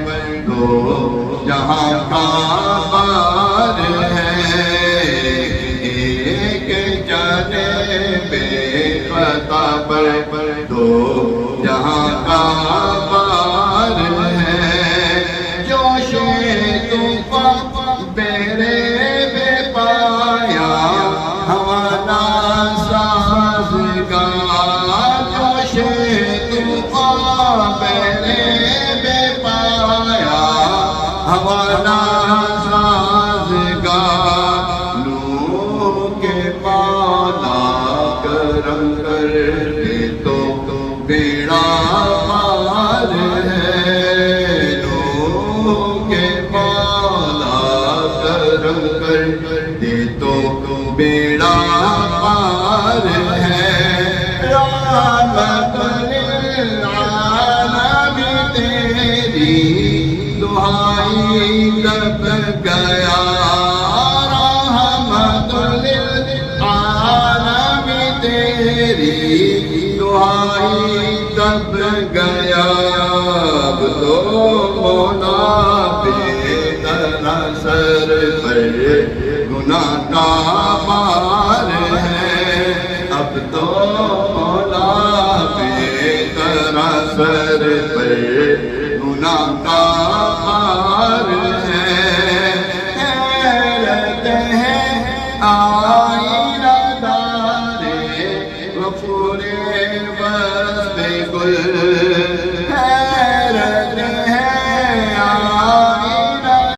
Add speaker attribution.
Speaker 1: پر دو جہاں کا بار ہے، ایک جانب خطا پر دو جہاں کا بار ہے، جوش طوفان میرے بے پایا ہمارا سازگار، جوش طوفان میرے بے پایا ہمارا سازگار، نوح کے بالا کرم کر دے تو بیڑا پار ہے، نوح کے بالا کرم کر دے تو بیڑا پار ہے، رحمت للعالم تیری دعائی دب گیا، رحمت للعالم تیری دعائی دب گیا، اب تو مولا پہ تیرا سر پر گناہ کا بار ہے، اب تو مولا پہ تیرا سر پر گناہ کا